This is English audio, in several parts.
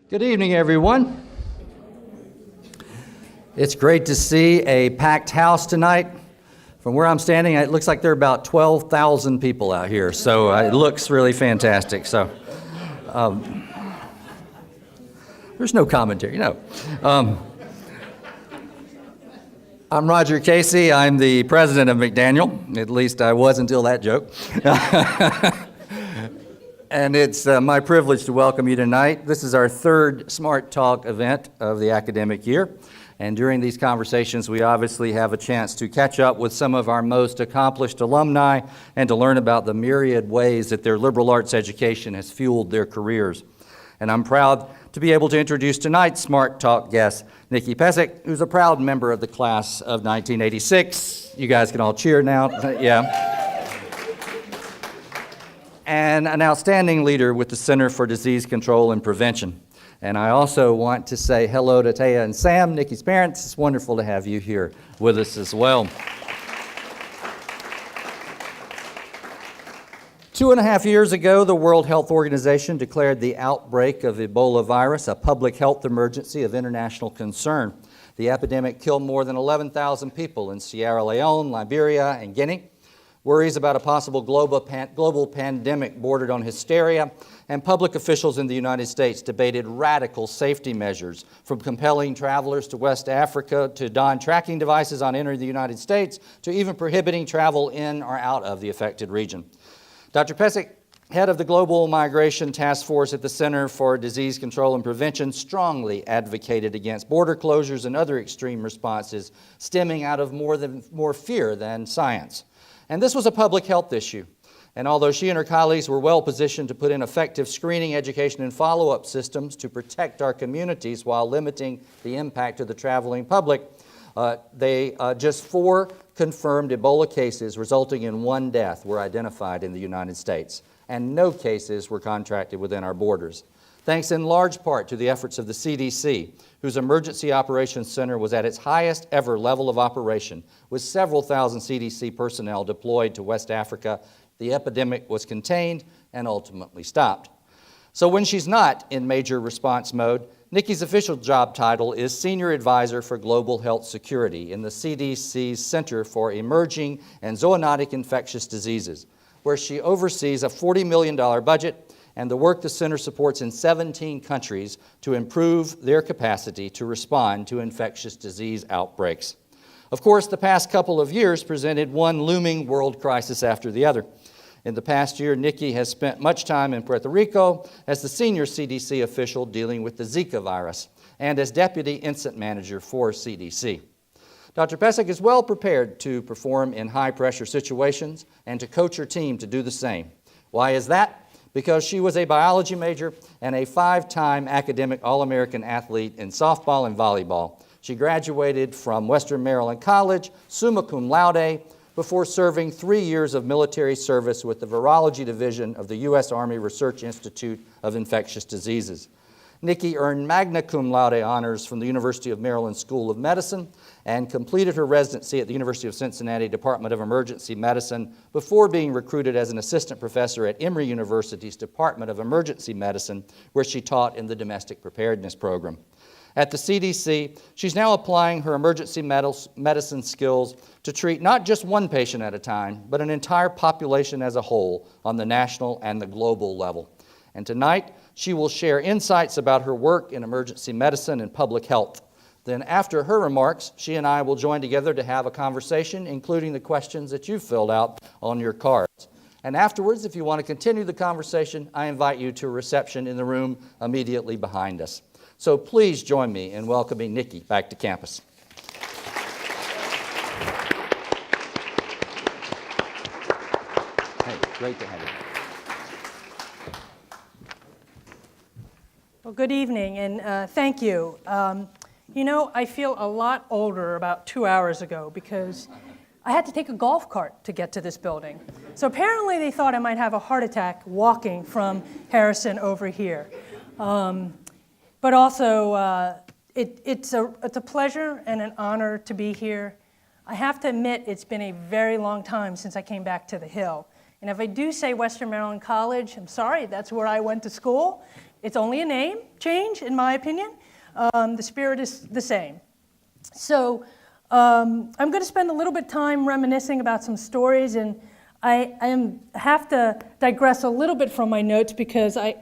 Good evening, everyone. It's great to see a packed house tonight. From where I'm standing, it looks like there are about 12,000 people out here, so it looks really fantastic. So, there's no commentary, no. I'm Roger Casey. I'm the president of McDaniel. At least I was until that joke. And it's my privilege to welcome you tonight. This is our third SmartTALK event of the academic year. And during these conversations, we obviously have a chance to catch up with some of our most accomplished alumni and to learn about the myriad ways that their liberal arts education has fueled their careers. And I'm proud to be able to introduce tonight's SmartTALK guest, Nicki, who's a proud member of the class of 1986. You guys can all cheer now. Yeah. And an outstanding leader with the Center for Disease Control and Prevention. And I also want to say hello to Taya and Sam, Nicki's parents. It's wonderful to have you here with us as well. 2.5 years ago, the World Health Organization declared the outbreak of Ebola virus a public health emergency of international concern. The epidemic killed more than 11,000 people in Sierra Leone, Liberia, and Guinea. Worries about a possible global pandemic bordered on hysteria, and public officials in the United States debated radical safety measures, from compelling travelers to West Africa to don tracking devices on entering the United States to even prohibiting travel in or out of the affected region. Dr. Pesik, head of the Global Migration Task Force at the Center for Disease Control and Prevention, strongly advocated against border closures and other extreme responses stemming out of more fear than science. And this was a public health issue. And although she and her colleagues were well positioned to put in effective screening, education, and follow-up systems to protect our communities while limiting the impact to the traveling public, just 4 confirmed Ebola cases resulting in 1 death were identified in the United States, and no cases were contracted within our borders. Thanks in large part to the efforts of the CDC, whose Emergency Operations Center was at its highest ever level of operation, with several thousand CDC personnel deployed to West Africa, the epidemic was contained and ultimately stopped. So when she's not in major response mode, Nicki's official job title is Senior Advisor for Global Health Security in the CDC's Center for Emerging and Zoonotic Infectious Diseases, where she oversees a $40 million budget and the work the center supports in 17 countries to improve their capacity to respond to infectious disease outbreaks. Of course, the past couple of years presented one looming world crisis after the other. In the past year, Nicki has spent much time in Puerto Rico as the senior CDC official dealing with the Zika virus and as deputy incident manager for CDC. Dr. Pesik is well prepared to perform in high-pressure situations and to coach her team to do the same. Why is that? Because she was a biology major and a 5-time academic All-American athlete in softball and volleyball. She graduated from Western Maryland College, summa cum laude, before serving 3 years of military service with the Virology Division of the U.S. Army Research Institute of Infectious Diseases. Nicki earned magna cum laude honors from the University of Maryland School of Medicine and completed her residency at the University of Cincinnati Department of Emergency Medicine before being recruited as an assistant professor at Emory University's Department of Emergency Medicine, where she taught in the Domestic Preparedness Program. At the CDC, she's now applying her emergency medicine skills to treat not just one patient at a time, but an entire population as a whole on the national and the global level. And tonight, she will share insights about her work in emergency medicine and public health. Then after her remarks, she and I will join together to have a conversation, including the questions that you filled out on your cards. And afterwards, if you want to continue the conversation, I invite you to a reception in the room immediately behind us. So please join me in welcoming Nicki back to campus. Hey, great to have you. Well, good evening, and thank you. I feel a lot older about 2 hours ago because I had to take a golf cart to get to this building. So apparently they thought I might have a heart attack walking from Harrison over here. But also, it's a pleasure and an honor to be here. I have to admit, it's been a very long time since I came back to the Hill. And if I do say Western Maryland College, I'm sorry, that's where I went to school. It's only a name change, in my opinion. The spirit is the same. So I'm going to spend a little bit of time reminiscing about some stories, and I have to digress a little bit from my notes because a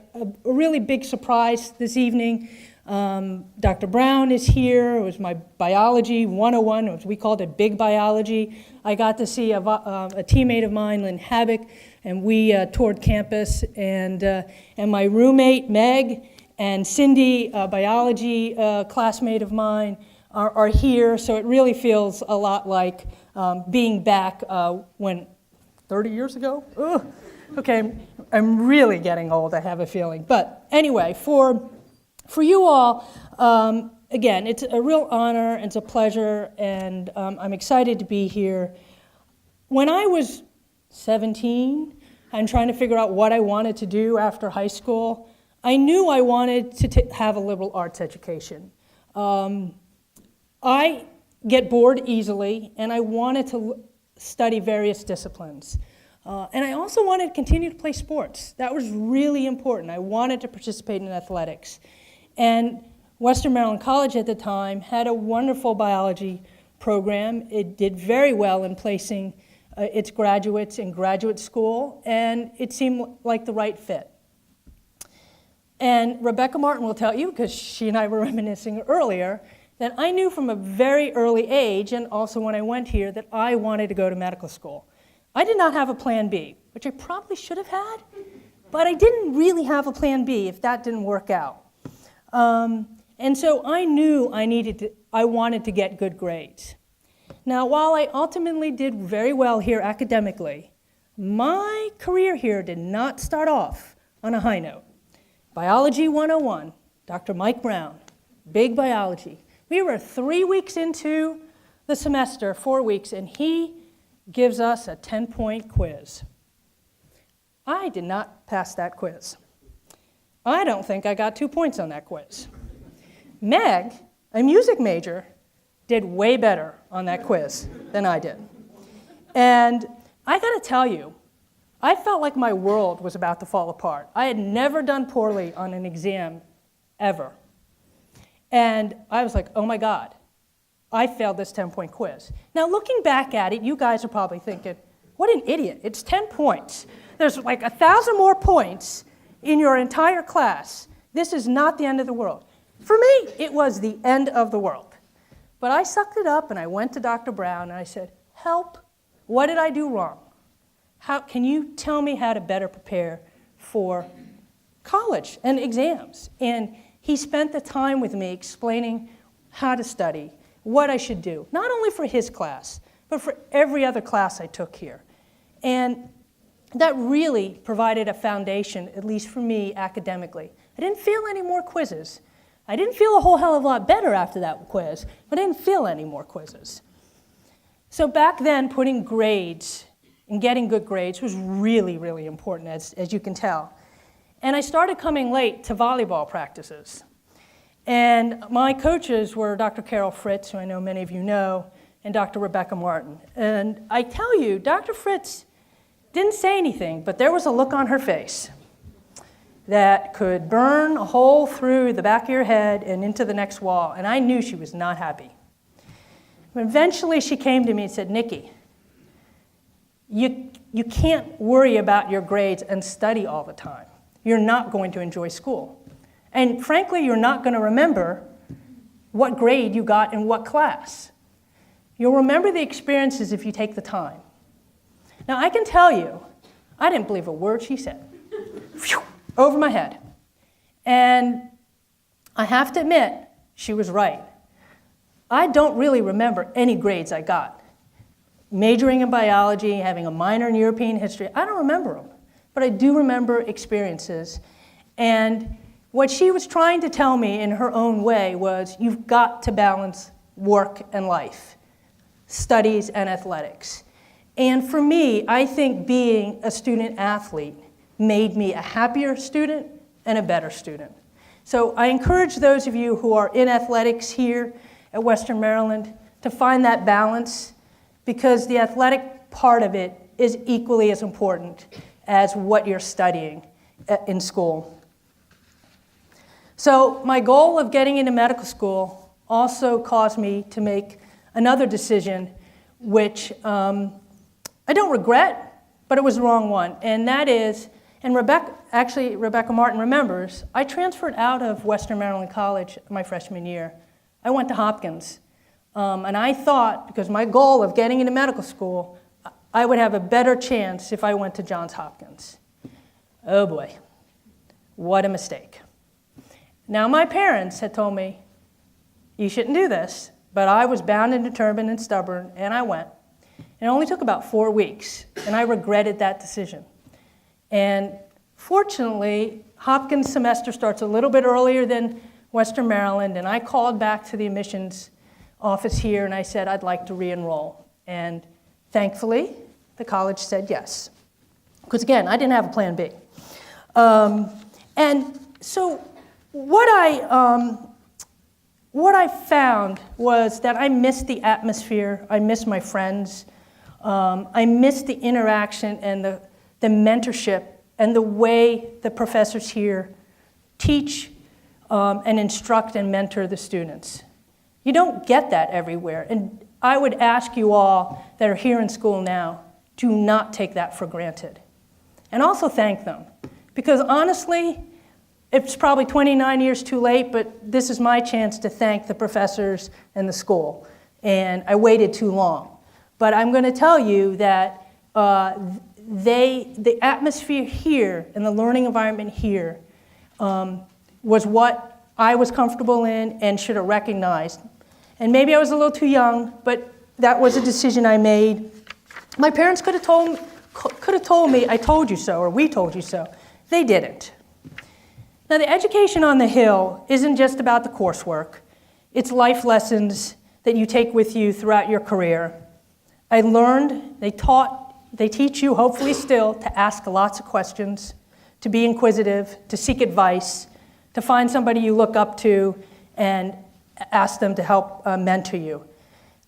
really big surprise this evening. Dr. Brown is here. It was my biology 101, as we called it, big biology. I got to see a teammate of mine, Lynn Habbick, and we toured campus. And my roommate, Meg, and Cindy, a biology classmate of mine, are here. So it really feels a lot like being back when 30 years ago? Ugh. Okay, I'm really getting old, I have a feeling. But anyway, for you all, again, it's a real honor, it's a pleasure, and I'm excited to be here. When I was 17 and trying to figure out what I wanted to do after high school, I knew I wanted to have a liberal arts education. I get bored easily, and I wanted to study various disciplines. And I also wanted to continue to play sports. That was really important. I wanted to participate in athletics. And Western Maryland College at the time had a wonderful biology program. It did very well in placing its graduates in graduate school, and it seemed like the right fit. And Rebecca Martin will tell you, because she and I were reminiscing earlier, that I knew from a very early age, and also when I went here, that I wanted to go to medical school. I did not have a plan B, which I probably should have had, but I didn't really have a plan B if that didn't work out. And so I knew I wanted to get good grades. Now, while I ultimately did very well here academically, my career here did not start off on a high note. Biology 101, Dr. Mike Brown, big biology. We were 3 weeks into the semester, 4 weeks, and he gives us a 10-point quiz. I did not pass that quiz. I don't think I got 2 points on that quiz. Meg, a music major, did way better on that quiz than I did. And I gotta tell you, I felt like my world was about to fall apart. I had never done poorly on an exam, ever. And I was like, oh my God, I failed this 10-point quiz. Now looking back at it, you guys are probably thinking, what an idiot, it's 10 points. There's like 1,000 more points in your entire class. This is not the end of the world. For me, it was the end of the world. But I sucked it up and I went to Dr. Brown and I said, help, what did I do wrong? Can you tell me how to better prepare for college and exams? And he spent the time with me explaining how to study, what I should do, not only for his class, but for every other class I took here. And that really provided a foundation, at least for me academically. I didn't fail any more quizzes. I didn't feel a whole hell of a lot better after that quiz, but I didn't fail any more quizzes. So back then, putting grades and getting good grades was really, really important, as you can tell. And I started coming late to volleyball practices. And my coaches were Dr. Carol Fritz, who I know many of you know, and Dr. Rebecca Martin. And I tell you, Dr. Fritz didn't say anything, but there was a look on her face that could burn a hole through the back of your head and into the next wall, and I knew she was not happy. But eventually she came to me and said, Nicki, you can't worry about your grades and study all the time. You're not going to enjoy school. And frankly, you're not going to remember what grade you got in what class. You'll remember the experiences if you take the time. Now, I can tell you, I didn't believe a word she said. Phew, over my head. And I have to admit, she was right. I don't really remember any grades I got. Majoring in biology, having a minor in European history, I don't remember them. But I do remember experiences. And what she was trying to tell me in her own way was, you've got to balance work and life, studies and athletics. And for me, I think being a student athlete made me a happier student and a better student. So I encourage those of you who are in athletics here at Western Maryland to find that balance, because the athletic part of it is equally as important as what you're studying in school. So my goal of getting into medical school also caused me to make another decision, which I don't regret, but it was the wrong one. And that is, and Rebecca Martin remembers, I transferred out of Western Maryland College my freshman year. I went to Hopkins. And I thought, because my goal of getting into medical school, I would have a better chance if I went to Johns Hopkins. Oh boy, what a mistake. Now my parents had told me, you shouldn't do this, but I was bound and determined and stubborn, and I went. It only took about 4 weeks, and I regretted that decision. And fortunately, Hopkins semester starts a little bit earlier than Western Maryland, and I called back to the admissions office here, and I said I'd like to re-enroll. And thankfully, the college said yes. Because again, I didn't have a plan B. And so what I found was that I missed the atmosphere, I missed my friends, I missed the interaction and the mentorship and the way the professors here teach and instruct and mentor the students. You don't get that everywhere. And I would ask you all that are here in school now, do not take that for granted. And also thank them. Because honestly, it's probably 29 years too late, but this is my chance to thank the professors and the school. And I waited too long. But I'm going to tell you that the atmosphere here and the learning environment here was what I was comfortable in and should have recognized. And maybe I was a little too young, but that was a decision I made. My parents could have told me, I told you so, or we told you so. They didn't. Now, the education on the Hill isn't just about the coursework. It's life lessons that you take with you throughout your career. I learned, they teach you, hopefully still, to ask lots of questions, to be inquisitive, to seek advice, to find somebody you look up to and ask them to help mentor you.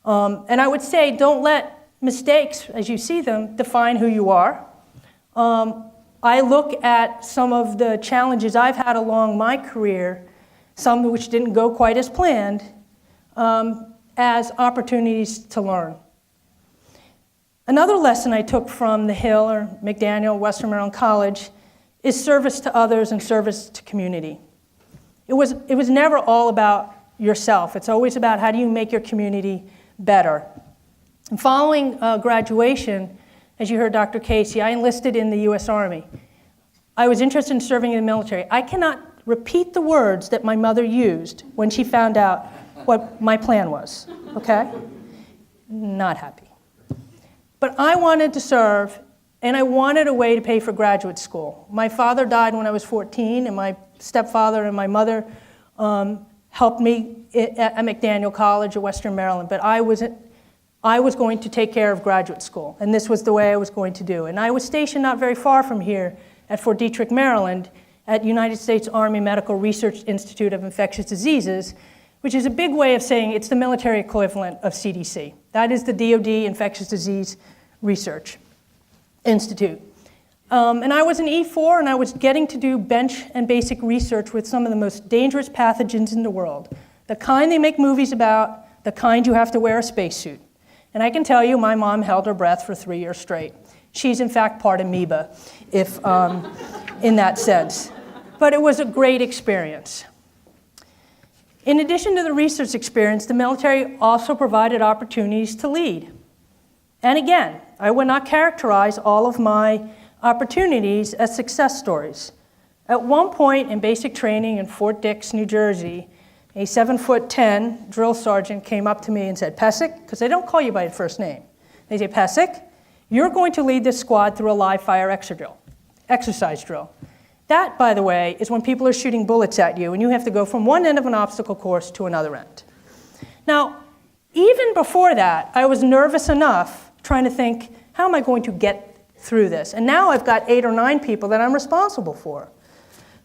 And I would say don't let mistakes, as you see them, define who you are. I look at some of the challenges I've had along my career, some which didn't go quite as planned, as opportunities to learn. Another lesson I took from the Hill or McDaniel, Western Maryland College, is service to others and service to community. It was never all about yourself. It's always about how do you make your community better. And following graduation, as you heard Dr. Casey, I enlisted in the U.S. Army. I was interested in serving in the military. I cannot repeat the words that my mother used when she found out what my plan was, okay? Not happy. But I wanted to serve, and I wanted a way to pay for graduate school. My father died when I was 14, and my stepfather and my mother helped me at McDaniel College at Western Maryland, but I was going to take care of graduate school, and this was the way I was going to do. And I was stationed not very far from here at Fort Detrick, Maryland, at United States Army Medical Research Institute of Infectious Diseases, which is a big way of saying it's the military equivalent of CDC. That is the DoD Infectious Disease Research Institute. And I was an E4, and I was getting to do bench and basic research with some of the most dangerous pathogens in the world, the kind they make movies about, the kind you have to wear a spacesuit. And I can tell you, my mom held her breath for 3 years straight. She's, in fact, part amoeba, if in that sense. But it was a great experience. In addition to the research experience, the military also provided opportunities to lead. And again, I would not characterize all of my opportunities as success stories. At one point in basic training in Fort Dix, New Jersey, a 7'10" drill sergeant came up to me and said, Pesik, because they don't call you by your first name. They say, Pesik, you're going to lead this squad through a live fire exercise drill. That, by the way, is when people are shooting bullets at you and you have to go from one end of an obstacle course to another end. Now, even before that, I was nervous enough trying to think, how am I going to get through this? And now I've got 8 or 9 people that I'm responsible for.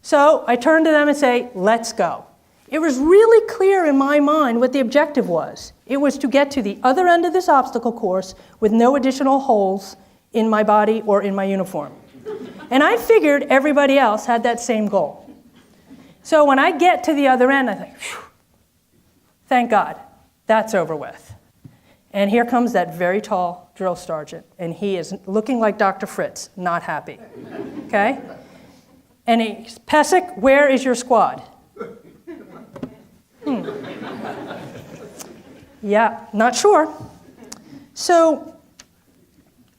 So I turn to them and say, let's go. It was really clear in my mind what the objective was. It was to get to the other end of this obstacle course with no additional holes in my body or in my uniform. And I figured everybody else had that same goal. So when I get to the other end, I think, phew, thank God, that's over with. And here comes that very tall drill sergeant, and he is looking like Dr. Fritz, not happy, okay? And he's, Pesik, where is your squad? Yeah, not sure. So,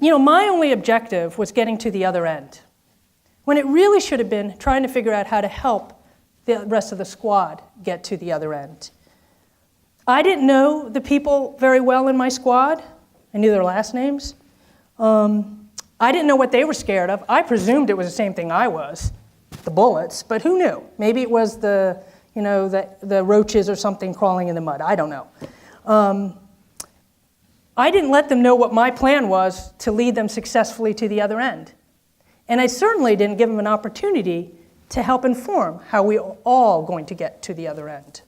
my only objective was getting to the other end, when it really should have been trying to figure out how to help the rest of the squad get to the other end. I didn't know the people very well in my squad. I knew their last names. I didn't know what they were scared of. I presumed it was the same thing I was, the bullets, but who knew? Maybe it was the roaches or something crawling in the mud. I don't know. I didn't let them know what my plan was to lead them successfully to the other end. And I certainly didn't give them an opportunity to help inform how we are all going to get to the other end.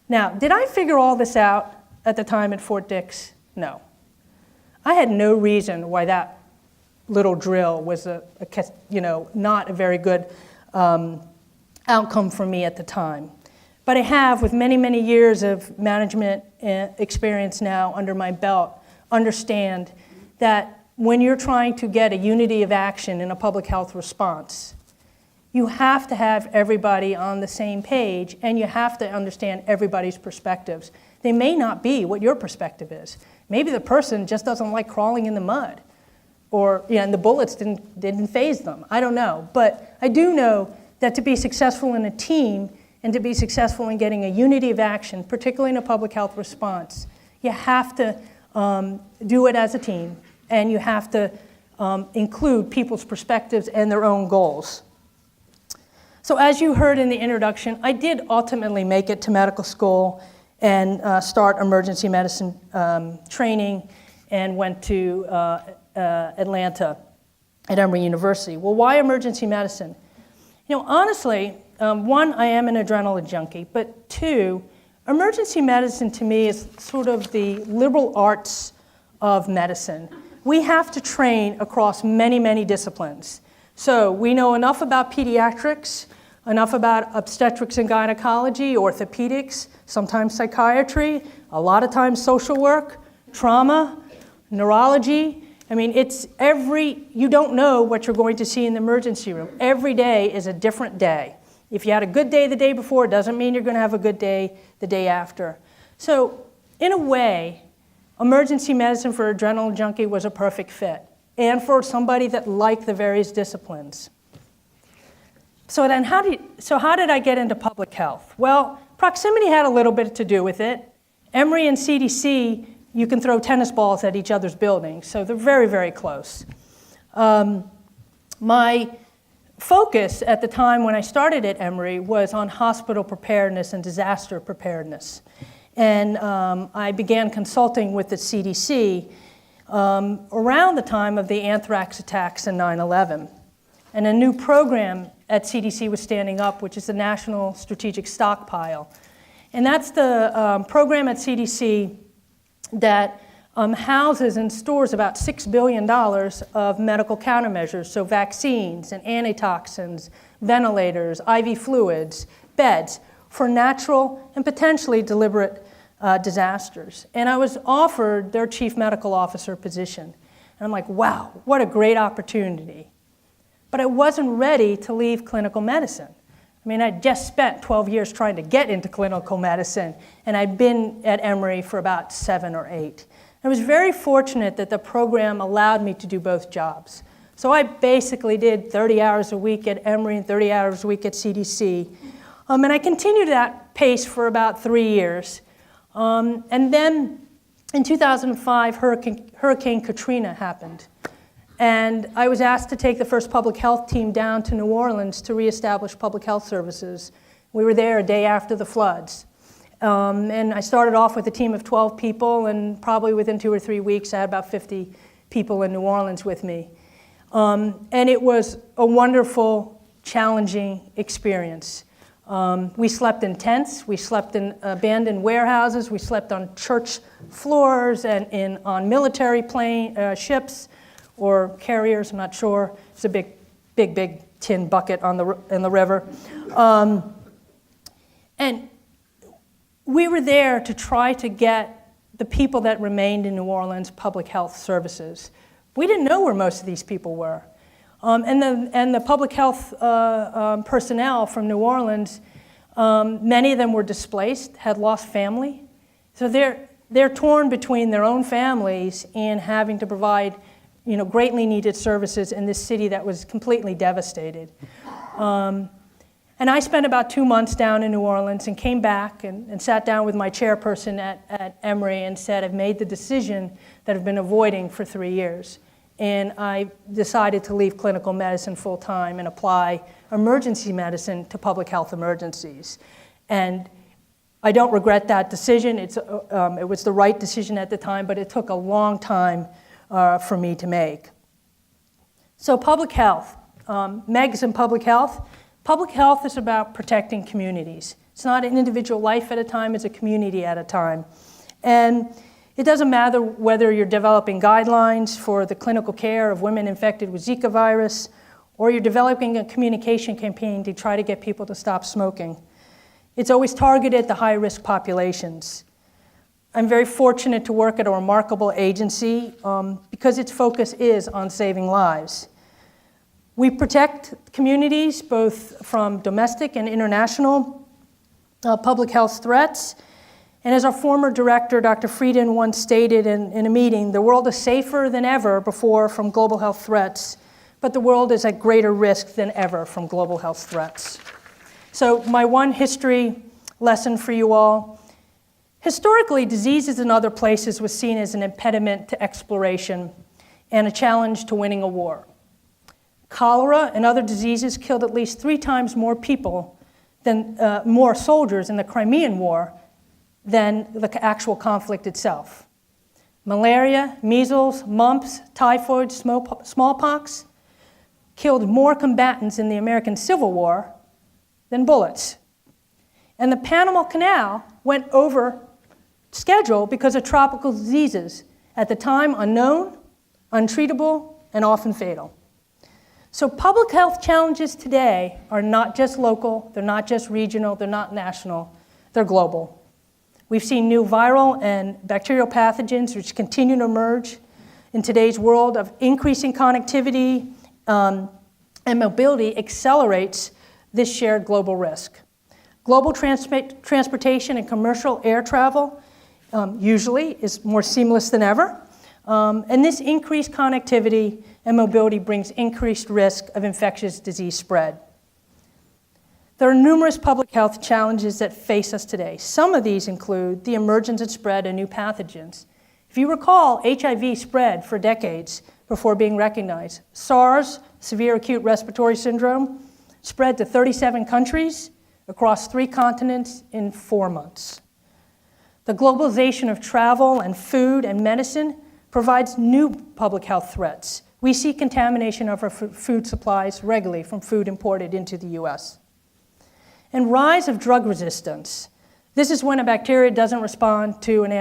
Now, did I figure all this out at the time at Fort Dix? No. I had no reason why that little drill was not a very good outcome for me at the time. But I have, with many, many years of management experience now under my belt, understand that when you're trying to get a unity of action in a public health response, you have to have everybody on the same page, and you have to understand everybody's perspectives. They may not be what your perspective is. Maybe the person just doesn't like crawling in the mud, or and the bullets didn't faze them. I don't know, but I do know that to be successful in a team and to be successful in getting a unity of action, particularly in a public health response, you have to do it as a team, and you have to include people's perspectives and their own goals. So as you heard in the introduction, I did ultimately make it to medical school and start emergency medicine training, and went to Atlanta at Emory University. Well, why emergency medicine? Honestly, one, I am an adrenaline junkie, but two, emergency medicine to me is sort of the liberal arts of medicine. We have to train across many, many disciplines. So we know enough about pediatrics, enough about obstetrics and gynecology, orthopedics, sometimes psychiatry, a lot of times social work, trauma, neurology. I mean, you don't know what you're going to see in the emergency room. Every day is a different day. If you had a good day the day before, it doesn't mean you're going to have a good day the day after. So in a way, emergency medicine for adrenaline junkie was a perfect fit, and for somebody that liked the various disciplines. So then how did I get into public health? Well, proximity had a little bit to do with it. Emory and CDC, you can throw tennis balls at each other's buildings, so they're very, very close. My focus at the time when I started at Emory was on hospital preparedness and disaster preparedness. And I began consulting with the CDC around the time of the Anthrax attacks and 9/11. And a new program at CDC was standing up, which is the National Strategic Stockpile. And that's the program at CDC that houses and stores about $6 billion of medical countermeasures, so vaccines and antitoxins, ventilators, IV fluids, beds, for natural and potentially deliberate disasters. And I was offered their chief medical officer position. And I'm like, wow, what a great opportunity. But I wasn't ready to leave clinical medicine. I mean, I'd just spent 12 years trying to get into clinical medicine, and I'd been at Emory for about 7 or 8. I was very fortunate that the program allowed me to do both jobs. So I basically did 30 hours a week at Emory and 30 hours a week at CDC. And I continued that pace for about 3 years. And then in 2005, Hurricane Katrina happened. And I was asked to take the first public health team down to New Orleans to reestablish public health services. We were there a day after the floods. And I started off with a team of 12 people, and probably within 2 or 3 weeks, I had about 50 people in New Orleans with me. And it was a wonderful, challenging experience. We slept in tents, we slept in abandoned warehouses, we slept on church floors and on military ships or carriers, I'm not sure. It's a big big tin bucket in the river. And we were there to try to get the people that remained in New Orleans public health services. We didn't know where most of these people were. And the public health personnel from New Orleans, many of them were displaced, had lost family. So they're torn between their own families and having to provide, greatly needed services in this city that was completely devastated. And I spent about 2 months down in New Orleans and came back and sat down with my chairperson at Emory and said, I've made the decision that I've been avoiding for 3 years. And I decided to leave clinical medicine full time and apply emergency medicine to public health emergencies. And I don't regret that decision. It was the right decision at the time, but it took a long time for me to make. So public health, Megs in public health. Public health is about protecting communities. It's not an individual life at a time, it's a community at a time. And it doesn't matter whether you're developing guidelines for the clinical care of women infected with Zika virus, or you're developing a communication campaign to try to get people to stop smoking. It's always targeted at the high-risk populations. I'm very fortunate to work at a remarkable agency because its focus is on saving lives. We protect communities both from domestic and international public health threats. And as our former director, Dr. Frieden, once stated in a meeting, the world is safer than ever before from global health threats, but the world is at greater risk than ever from global health threats. So my one history lesson for you all. Historically, diseases in other places was seen as an impediment to exploration and a challenge to winning a war. Cholera and other diseases killed at least 3 times more people more soldiers in the Crimean War than the actual conflict itself. Malaria, measles, mumps, typhoid, smallpox killed more combatants in the American Civil War than bullets. And the Panama Canal went over schedule because of tropical diseases, at the time unknown, untreatable, and often fatal. So public health challenges today are not just local, they're not just regional, they're not national, they're global. We've seen new viral and bacterial pathogens which continue to emerge in today's world of increasing connectivity and mobility accelerates this shared global risk. Global transportation and commercial air travel usually is more seamless than ever. And this increased connectivity and mobility brings increased risk of infectious disease spread. There are numerous public health challenges that face us today. Some of these include the emergence and spread of new pathogens. If you recall, HIV spread for decades before being recognized. SARS, severe acute respiratory syndrome, spread to 37 countries across 3 continents in 4 months. The globalization of travel and food and medicine provides new public health threats. We see contamination of our food supplies regularly from food imported into the US. And rise of drug resistance. This is when a bacteria doesn't respond to an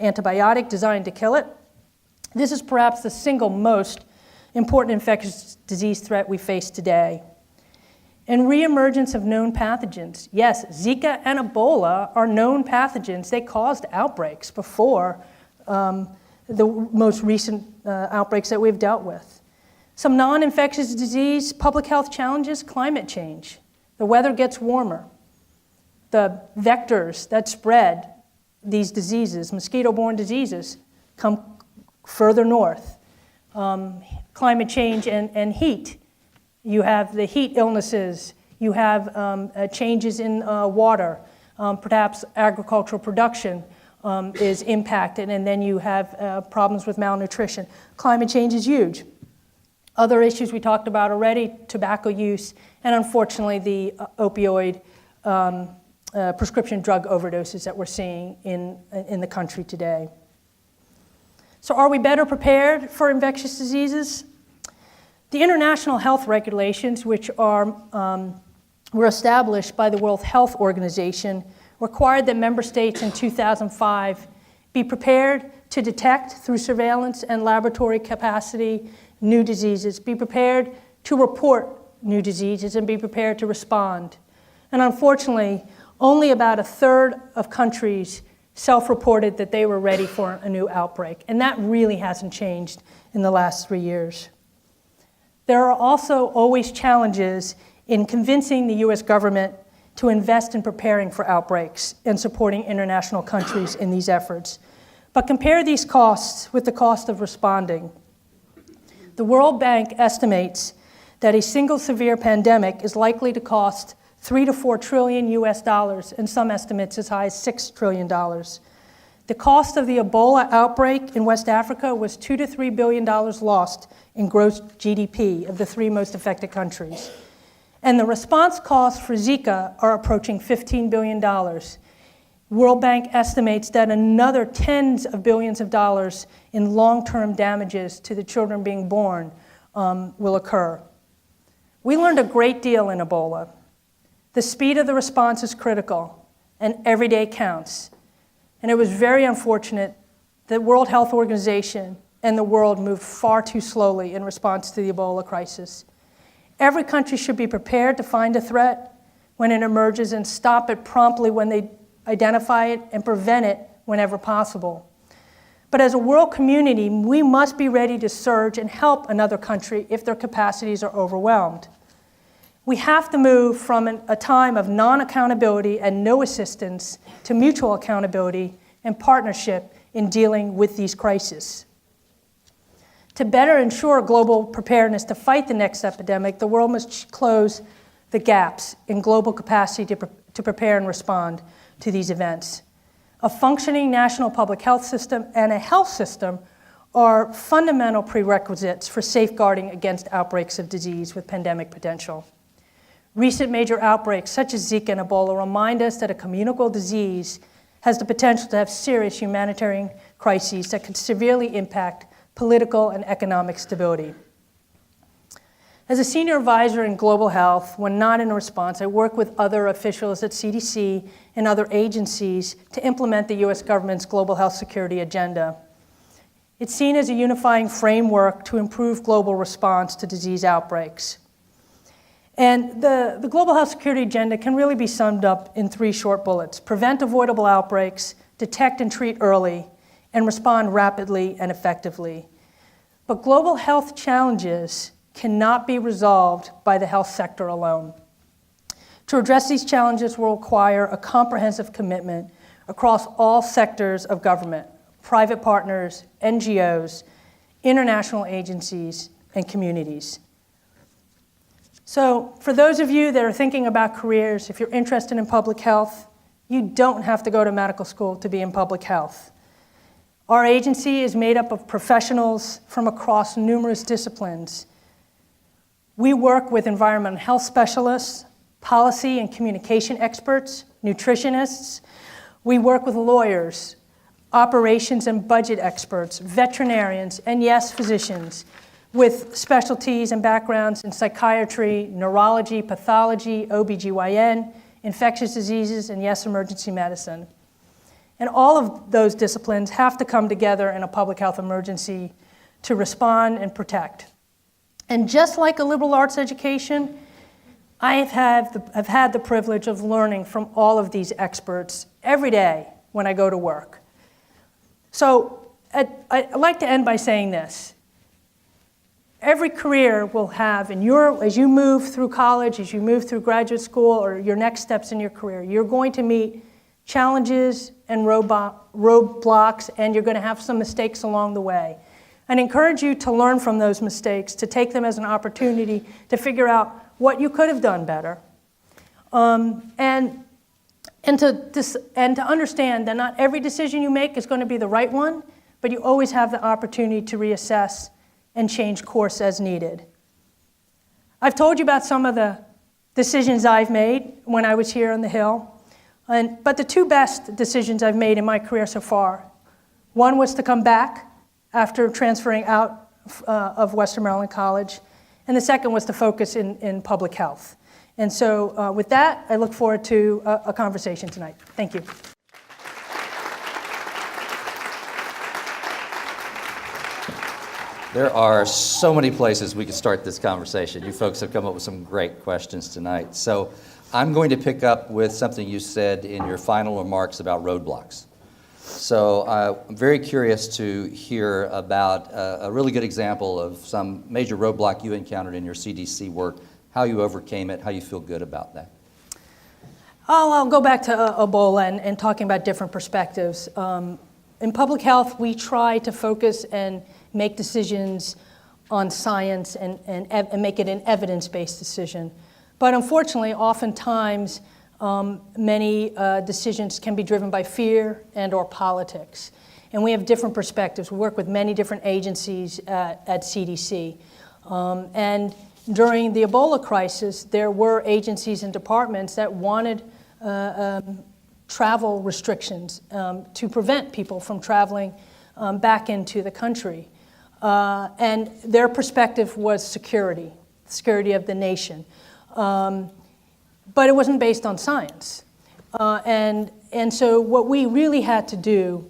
antibiotic designed to kill it. This is perhaps the single most important infectious disease threat we face today. And reemergence of known pathogens. Yes, Zika and Ebola are known pathogens. They caused outbreaks before the most recent outbreaks that we've dealt with. Some non-infectious disease, public health challenges, climate change. The weather gets warmer. The vectors that spread these diseases, mosquito-borne diseases, come further north. Climate change and heat. You have the heat illnesses. You have changes in water. Perhaps agricultural production is impacted, and then you have problems with malnutrition. Climate change is huge. Other issues we talked about already, tobacco use, and unfortunately the opioid prescription drug overdoses that we're seeing in the country today. So are we better prepared for infectious diseases? The international health regulations, which were established by the World Health Organization, required that member states in 2005 be prepared to detect through surveillance and laboratory capacity new diseases, be prepared to report new diseases and be prepared to respond. And unfortunately, only about a third of countries self-reported that they were ready for a new outbreak. And that really hasn't changed in the last 3 years. There are also always challenges in convincing the US government to invest in preparing for outbreaks and supporting international countries in these efforts. But compare these costs with the cost of responding. The World Bank estimates that a single severe pandemic is likely to cost 3 to 4 trillion US dollars, and some estimates as high as $6 trillion. The cost of the Ebola outbreak in West Africa was $2 to $3 billion lost in gross GDP of the 3 most affected countries. And the response costs for Zika are approaching $15 billion. World Bank estimates that another tens of billions of dollars in long-term damages to the children being born will occur. We learned a great deal in Ebola. The speed of the response is critical, and every day counts. And it was very unfortunate that the World Health Organization and the world moved far too slowly in response to the Ebola crisis. Every country should be prepared to find a threat when it emerges and stop it promptly when they identify it and prevent it whenever possible. But as a world community, we must be ready to surge and help another country if their capacities are overwhelmed. We have to move from a time of non-accountability and no assistance to mutual accountability and partnership in dealing with these crises. To better ensure global preparedness to fight the next epidemic, the world must close the gaps in global capacity to prepare and respond to these events. A functioning national public health system and a health system are fundamental prerequisites for safeguarding against outbreaks of disease with pandemic potential. Recent major outbreaks such as Zika and Ebola remind us that a communicable disease has the potential to have serious humanitarian crises that can severely impact political and economic stability. As a senior advisor in global health, when not in a response, I work with other officials at CDC and other agencies to implement the US government's global health security agenda. It's seen as a unifying framework to improve global response to disease outbreaks. And the global health security agenda can really be summed up in 3 short bullets: prevent avoidable outbreaks, detect and treat early, and respond rapidly and effectively. But global health challenges cannot be resolved by the health sector alone. To address these challenges will require a comprehensive commitment across all sectors of government, private partners, NGOs, international agencies, and communities. So for those of you that are thinking about careers, if you're interested in public health, you don't have to go to medical school to be in public health. Our agency is made up of professionals from across numerous disciplines. We work with environmental health specialists, policy and communication experts, nutritionists. We work with lawyers, operations and budget experts, veterinarians, and yes, physicians, with specialties and backgrounds in psychiatry, neurology, pathology, OBGYN, infectious diseases, and yes, emergency medicine. And all of those disciplines have to come together in a public health emergency to respond and protect. And just like a liberal arts education, I've had the privilege of learning from all of these experts every day when I go to work. So I'd like to end by saying this. Every career will have, as you move through college, as you move through graduate school, or your next steps in your career, you're going to meet challenges and roadblocks, and you're going to have some mistakes along the way. I'd encourage you to learn from those mistakes, to take them as an opportunity to figure out what you could have done better, and to understand that not every decision you make is going to be the right one, but you always have the opportunity to reassess and change course as needed. I've told you about some of the decisions I've made when I was here on the Hill, but the 2 best decisions I've made in my career so far, one was to come back after transferring out of Western Maryland College, and the second was to focus in public health. And so with that, I look forward to a conversation tonight. Thank you. There are so many places we could start this conversation. You folks have come up with some great questions tonight. So I'm going to pick up with something you said in your final remarks about roadblocks. So I'm very curious to hear about a really good example of some major roadblock you encountered in your CDC work, how you overcame it, how you feel good about that. I'll go back to Ebola and talking about different perspectives. In public health, we try to focus and make decisions on science and make it an evidence-based decision. But unfortunately, oftentimes, many decisions can be driven by fear and or politics. And we have different perspectives. We work with many different agencies at CDC. And during the Ebola crisis, there were agencies and departments that wanted travel restrictions to prevent people from traveling back into the country. And their perspective was security of the nation. But it wasn't based on science. And so what we really had to do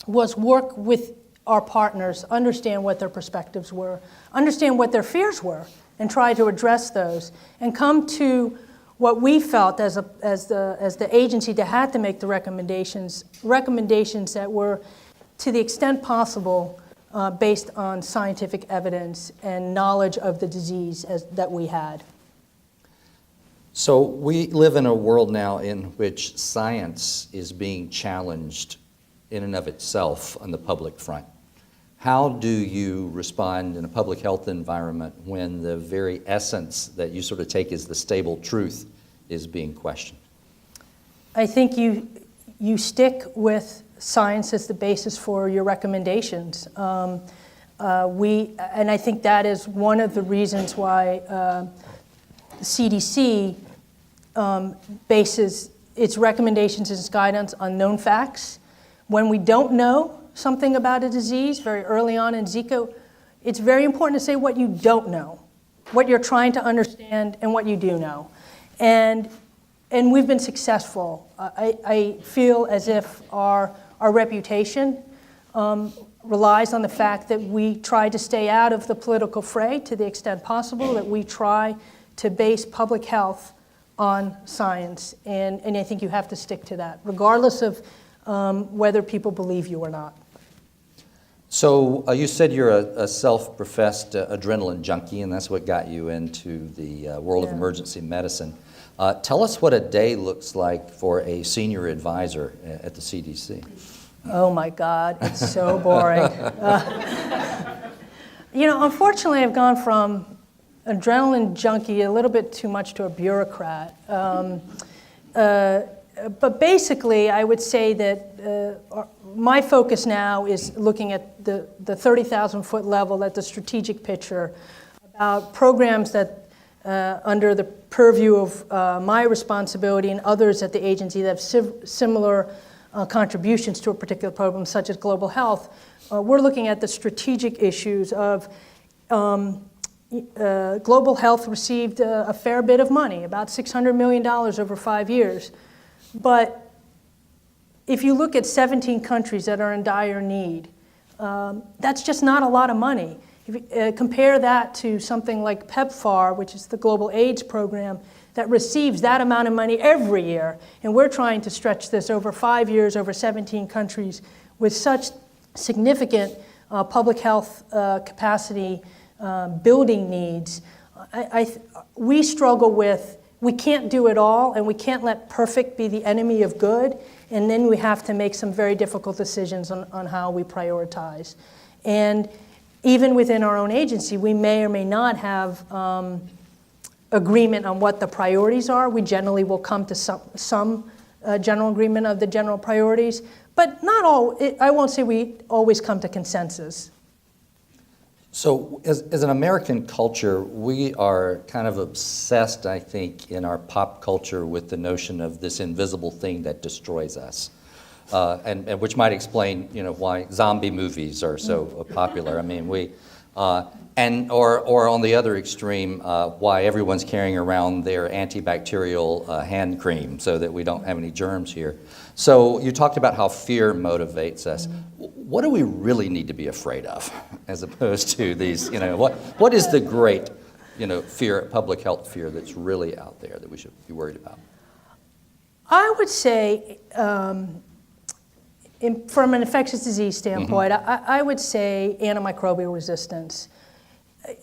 was work with our partners, understand what their perspectives were, understand what their fears were, and try to address those, and come to what we felt as the agency that had to make the recommendations that were, to the extent possible, based on scientific evidence and knowledge of the disease that we had. So we live in a world now in which science is being challenged in and of itself on the public front. How do you respond in a public health environment when the very essence that you sort of take as the stable truth is being questioned? I think you stick with science as the basis for your recommendations. And I think that is one of the reasons why the CDC bases its recommendations and its guidance on known facts. When we don't know something about a disease, very early on in Zika, it's very important to say what you don't know, what you're trying to understand, and what you do know. And we've been successful. I feel as if our reputation relies on the fact that we try to stay out of the political fray to the extent possible, that we try to base public health on science. And I think you have to stick to that, regardless of whether people believe you or not. So you said you're a self-professed adrenaline junkie, and that's what got you into the world of emergency medicine. Tell us what a day looks like for a senior advisor at the CDC. Oh my God, it's so boring. Unfortunately, I've gone from adrenaline junkie a little bit too much to a bureaucrat. But basically, I would say that my focus now is looking at the 30,000-foot level, at the strategic picture, about programs that under the purview of my responsibility and others at the agency that have similar contributions to a particular program, such as global health. We're looking at the strategic issues of global health received a fair bit of money, about $600 million over 5 years. But if you look at 17 countries that are in dire need, that's just not a lot of money. If you compare that to something like PEPFAR, which is the Global AIDS Program, that receives that amount of money every year, and we're trying to stretch this over 5 years, over 17 countries, with such significant public health capacity building needs. We struggle with, we can't do it all, and we can't let perfect be the enemy of good, and then we have to make some very difficult decisions on how we prioritize. And even within our own agency, we may or may not have agreement on what the priorities are. We generally will come to some general agreement of the general priorities, but not all. I won't say we always come to consensus. So as an American culture, we are kind of obsessed, I think, in our pop culture with the notion of this invisible thing that destroys us. And which might explain, why zombie movies are so popular. I mean, or on the other extreme, why everyone's carrying around their antibacterial hand cream so that we don't have any germs here. So you talked about how fear motivates us. what do we really need to be afraid of as opposed to these, what is the great, fear, public health fear that's really out there that we should be worried about? I would say, from an infectious disease standpoint, I would say antimicrobial resistance.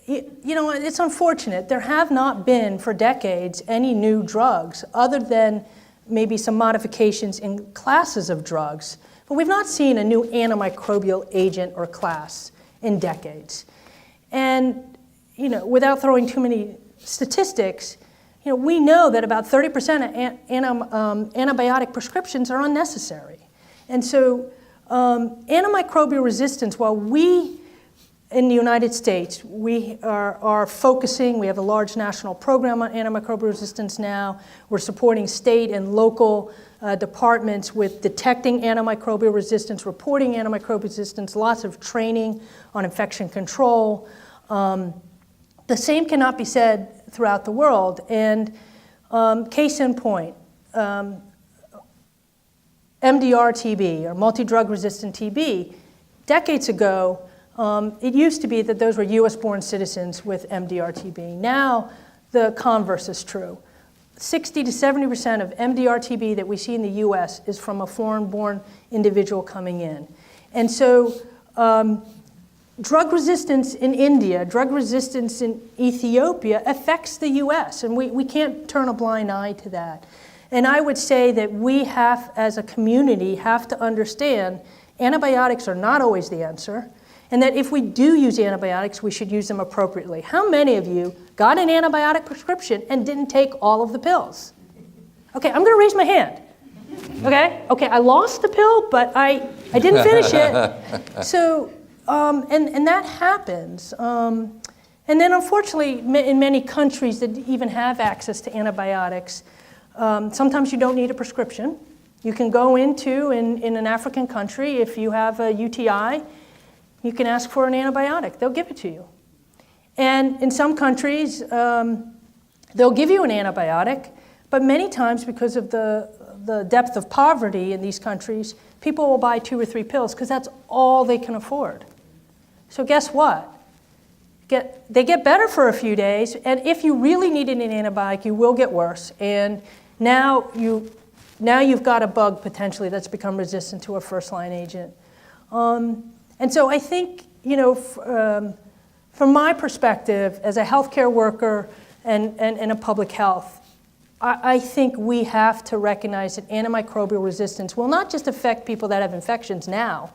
It's unfortunate. There have not been, for decades, any new drugs other than maybe some modifications in classes of drugs. But we've not seen a new antimicrobial agent or class in decades. And, without throwing too many statistics, we know that about 30% of antibiotic prescriptions are unnecessary. And so antimicrobial resistance, while we in the United States, we are focusing, we have a large national program on antimicrobial resistance now. We're supporting state and local departments with detecting antimicrobial resistance, reporting antimicrobial resistance, lots of training on infection control. The same cannot be said throughout the world. And case in point, MDR-TB, or multi-drug resistant TB, decades ago, it used to be that those were US-born citizens with MDR-TB. Now, the converse is true. 60 to 70% of MDR-TB that we see in the US is from a foreign-born individual coming in. And so, drug resistance in India, drug resistance in Ethiopia affects the US, and we can't turn a blind eye to that. And I would say that we have, as a community, have to understand antibiotics are not always the answer, and that if we do use antibiotics, we should use them appropriately. How many of you got an antibiotic prescription and didn't take all of the pills? Okay, I'm going to raise my hand. Okay, I lost the pill, but I didn't finish it. So, and that happens. And then unfortunately, in many countries that even have access to antibiotics, sometimes you don't need a prescription. You can go into, in an African country, if you have a UTI, you can ask for an antibiotic. They'll give it to you. And in some countries, they'll give you an antibiotic, but many times because of the depth of poverty in these countries, people will buy 2 or 3 pills because that's all they can afford. So guess what? They get better for a few days, and if you really needed an antibiotic, you will get worse. And now you've got a bug potentially that's become resistant to a first-line agent. And so I think, from my perspective as a healthcare worker and a public health, I think we have to recognize that antimicrobial resistance will not just affect people that have infections now,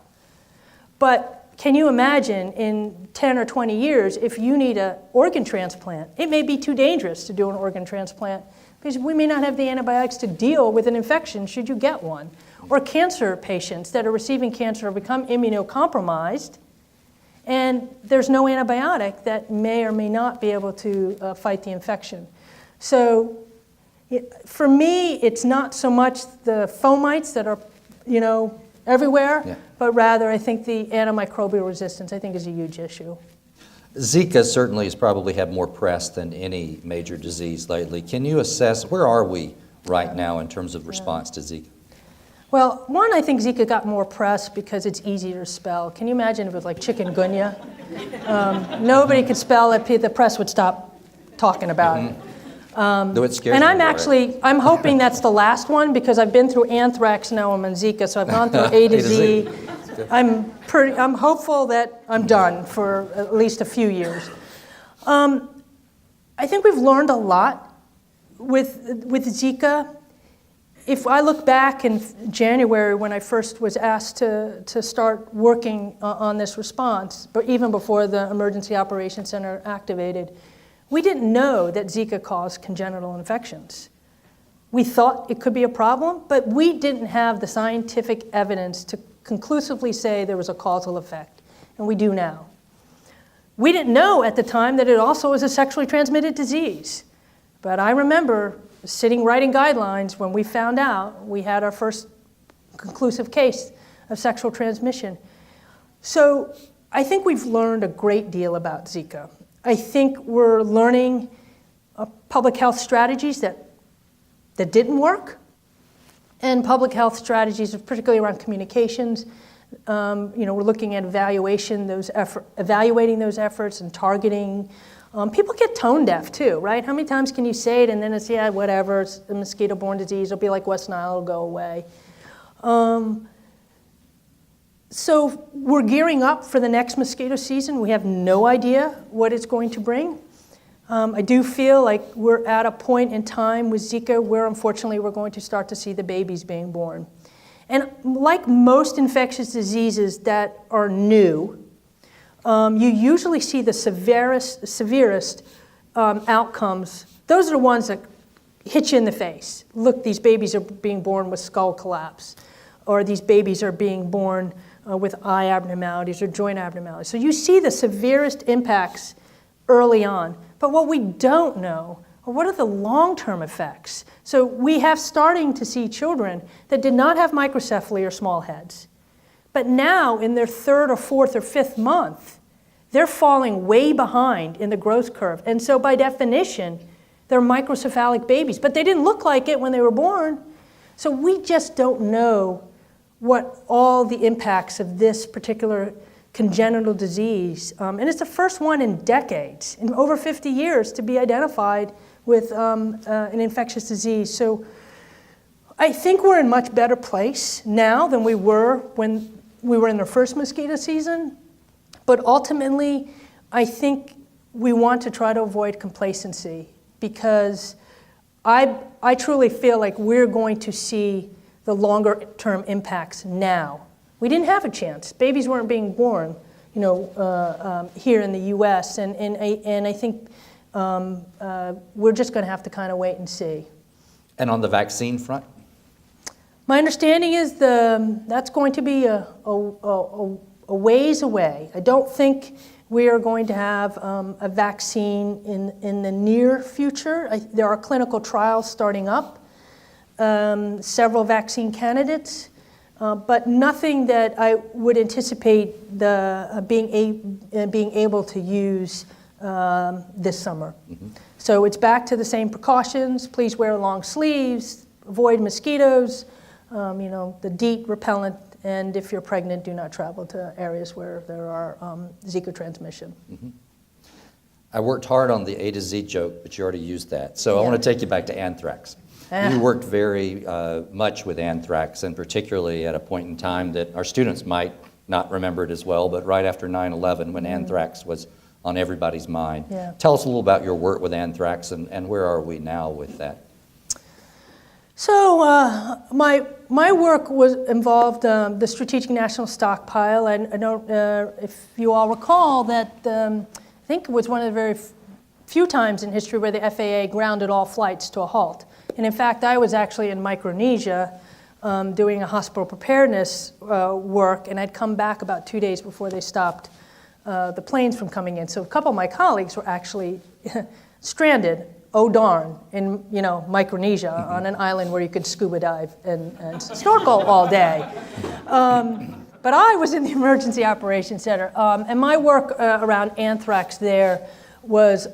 but can you imagine in 10 or 20 years if you need an organ transplant? It may be too dangerous to do an organ transplant because we may not have the antibiotics to deal with an infection should you get one. Or cancer patients that are receiving cancer have become immunocompromised, and there's no antibiotic that may or may not be able to fight the infection. So for me, it's not so much the fomites that are, everywhere, but rather I think the antimicrobial resistance, I think, is a huge issue. Zika certainly has probably had more press than any major disease lately. Can you assess, where are we right now in terms of response to Zika? Well, one, I think Zika got more press because it's easier to spell. Can you imagine if it was like chikungunya? Nobody could spell it, the press would stop talking about it. Though it scares and me I'm hoping that's the last one because I've been through Anthrax, now I'm on Zika, so I've gone through A to Z. I'm hopeful that I'm done for at least a few years. I think we've learned a lot with Zika. If I look back in January when I first was asked to start working on this response, but even before the Emergency Operations Center activated, we didn't know that Zika caused congenital infections. We thought it could be a problem, but we didn't have the scientific evidence to conclusively say there was a causal effect, and we do now. We didn't know at the time that it also was a sexually transmitted disease, but I remember sitting writing guidelines when we found out we had our first conclusive case of sexual transmission. So I think we've learned a great deal about Zika. I think we're learning public health strategies that didn't work, and public health strategies, particularly around communications, We're looking at evaluating those efforts and targeting. People get tone deaf too, right? How many times can you say it and then it's, yeah, whatever, it's a mosquito-borne disease, it'll be like West Nile, it'll go away. So we're gearing up for the next mosquito season. We have no idea what it's going to bring. I do feel like we're at a point in time with Zika where unfortunately we're going to start to see the babies being born. And like most infectious diseases that are new, you usually see the severest outcomes. Those are the ones that hit you in the face. Look, these babies are being born with skull collapse, or these babies are being born with eye abnormalities or joint abnormalities. So you see the severest impacts early on. But what we don't know are what are the long-term effects. So we have starting to see children that did not have microcephaly or small heads. But now in their third or fourth or fifth month, they're falling way behind in the growth curve. And so by definition, they're microcephalic babies. But they didn't look like it when they were born. So we just don't know what all the impacts of this particular congenital disease, and it's the first one in decades, in over 50 years, to be identified with an infectious disease. So I think we're in a much better place now than we were when we were in the first mosquito season. But ultimately, I think we want to try to avoid complacency, because I truly feel like we're going to see the longer term impacts now. We didn't have a chance. Babies weren't being born, here in the U.S. And I think we're just going to have to kind of wait and see. And on the vaccine front? My understanding is that's going to be a ways away. I don't think we are going to have a vaccine in the near future. There are clinical trials starting up. Several vaccine candidates, but nothing that I would anticipate being able to use this summer. Mm-hmm. So it's back to the same precautions. Please wear long sleeves, avoid mosquitoes, the DEET repellent, and if you're pregnant, do not travel to areas where there are Zika transmission. Mm-hmm. I worked hard on the A to Z joke, but you already used that. So yeah. I want to take you back to anthrax. You worked very much with anthrax, and particularly at a point in time that our students might not remember it as well, but right after 9/11, when anthrax was on everybody's mind. Yeah. Tell us a little about your work with anthrax, and where are we now with that? So my work involved the Strategic National Stockpile, and I don't if you all recall that I think it was one of the very few times in history where the FAA grounded all flights to a halt. And in fact, I was actually in Micronesia doing a hospital preparedness work, and I'd come back about 2 days before they stopped the planes from coming in. So a couple of my colleagues were actually stranded, oh darn, in Micronesia on an island where you could scuba dive and snorkel all day. But I was in the Emergency Operations Center, and my work around anthrax there was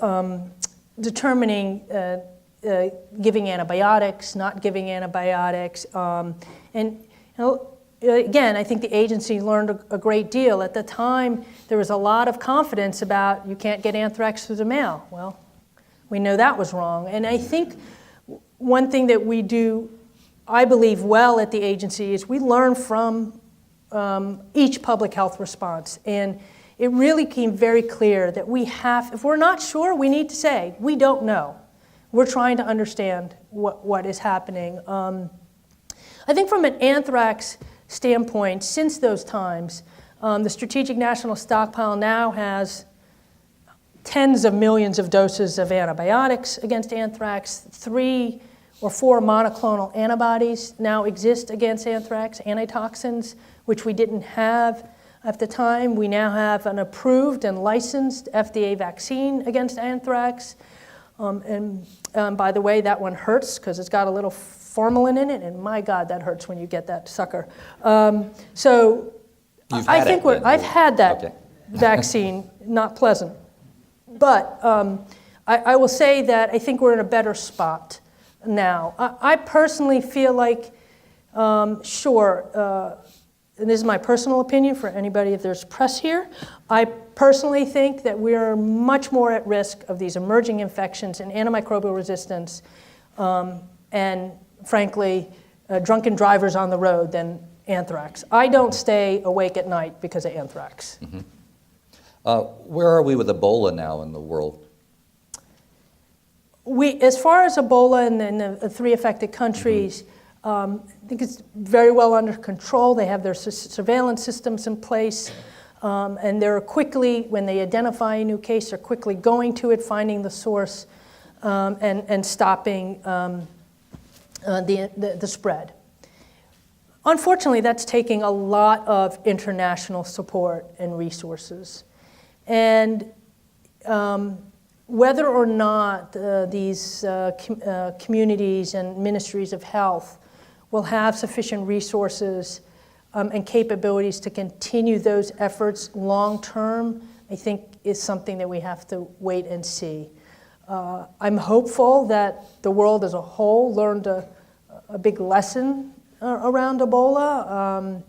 determining giving antibiotics, not giving antibiotics. Again, I think the agency learned a great deal. At the time, there was a lot of confidence about you can't get anthrax through the mail. Well, we know that was wrong. And I think one thing that we do, I believe, well at the agency is we learn from each public health response. And it really became very clear that if we're not sure, we need to say, we don't know. We're trying to understand what is happening. I think from an anthrax standpoint, since those times, the Strategic National Stockpile now has tens of millions of doses of antibiotics against anthrax. 3 or 4 monoclonal antibodies now exist against anthrax, antitoxins, which we didn't have at the time. We now have an approved and licensed FDA vaccine against anthrax. By the way, that one hurts because it's got a little formalin in it, and my God, that hurts when you get that sucker. So I've had that vaccine, not pleasant. But I will say that I think we're in a better spot now. I personally feel like, and this is my personal opinion for anybody if there's press here, I personally think that we are much more at risk of these emerging infections and antimicrobial resistance and, frankly, drunken drivers on the road than anthrax. I don't stay awake at night because of anthrax. Mm-hmm. Where are we with Ebola now in the world? As far as Ebola in the 3 affected countries, I think it's very well under control. They have their surveillance systems in place, and they're quickly, when they identify a new case, they're quickly going to it, finding the source, and stopping the spread. Unfortunately, that's taking a lot of international support and resources. And whether or not these communities and ministries of health will have sufficient resources and capabilities to continue those efforts long term, I think is something that we have to wait and see. I'm hopeful that the world as a whole learned a big lesson around Ebola.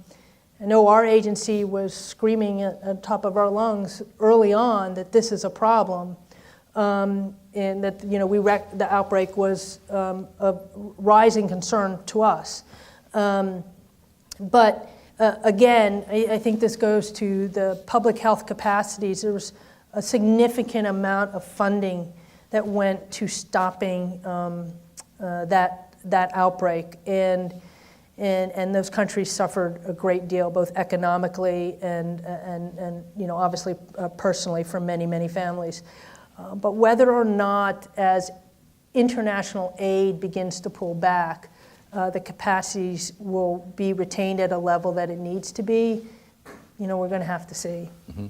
I know our agency was screaming at the top of our lungs early on that this is a problem, and that the outbreak was of rising concern to us. But again, I think this goes to the public health capacities. There was a significant amount of funding that went to stopping that outbreak, and those countries suffered a great deal, both economically and obviously personally for many, many families. But whether or not, as international aid begins to pull back, the capacities will be retained at a level that it needs to be, we're going to have to see. Mm-hmm.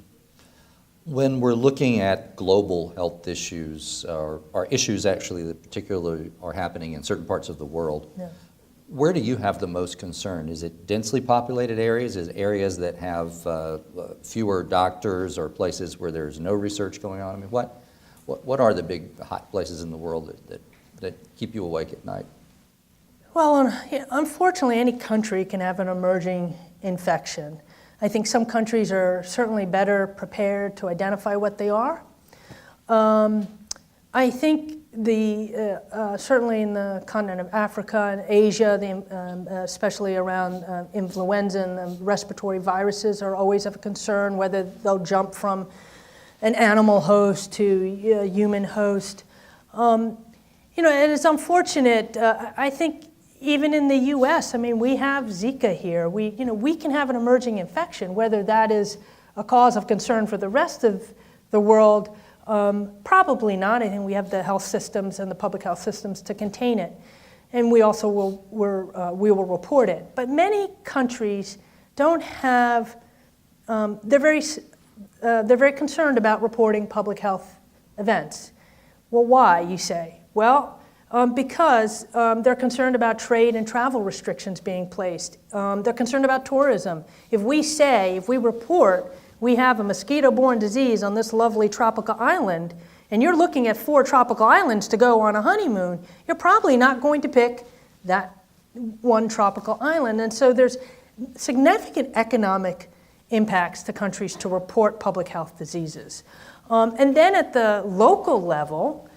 When we're looking at global health issues, or issues actually that particularly are happening in certain parts of the world, yeah. Where do you have the most concern? Is it densely populated areas? Is it areas that have fewer doctors or places where there's no research going on? I mean, what are the big hot places in the world that keep you awake at night? Well, unfortunately, any country can have an emerging infection. I think some countries are certainly better prepared to identify what they are. I think certainly in the continent of Africa and Asia, especially around influenza and respiratory viruses are always of a concern, whether they'll jump from an animal host to a human host. And it's unfortunate. I think even in the U.S., I mean, we have Zika here. We can have an emerging infection, whether that is a cause of concern for the rest of the world. Probably not. I think we have the health systems and the public health systems to contain it, and we also we will report it. But many countries don't have. They're very concerned about reporting public health events. Well, why, you say? Well, because they're concerned about trade and travel restrictions being placed. They're concerned about tourism. If we report we have a mosquito-borne disease on this lovely tropical island, and you're looking at 4 tropical islands to go on a honeymoon, you're probably not going to pick that one tropical island. And so there's significant economic impacts to countries to report public health diseases. And then at the local level,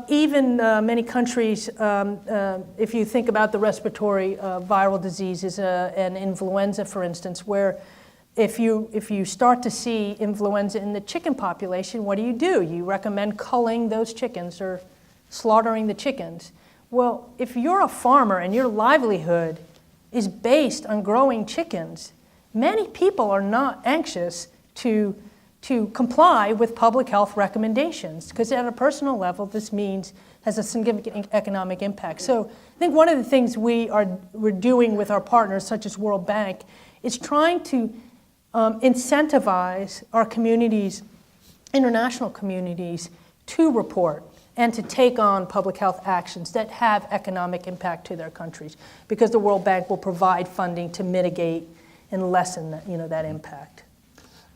even many countries, if you think about the respiratory viral diseases and influenza, for instance, where if you start to see influenza in the chicken population, what do? You recommend culling those chickens or slaughtering the chickens. Well, if you're a farmer and your livelihood is based on growing chickens, many people are not anxious to comply with public health recommendations, because at a personal level, this has a significant economic impact. So I think one of the things we're doing with our partners, such as World Bank, is trying to incentivize our communities, international communities, to report and to take on public health actions that have economic impact to their countries, because the World Bank will provide funding to mitigate and lessen that impact.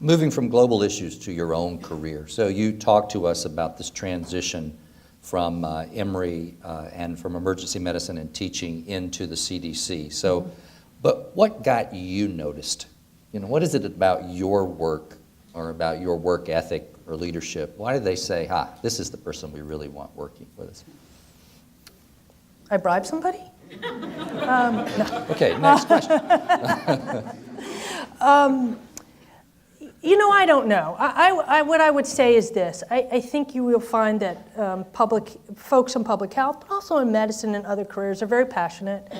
Moving from global issues to your own career. So you talked to us about this transition from Emory and from emergency medicine and teaching into the CDC. So But what got you noticed? What is it about your work or about your work ethic or leadership? Why did they say, this is the person we really want working with us? I bribed somebody? No. Okay, next question. I don't know. What I would say is this. I think you will find that folks in public health, but also in medicine and other careers, are very passionate.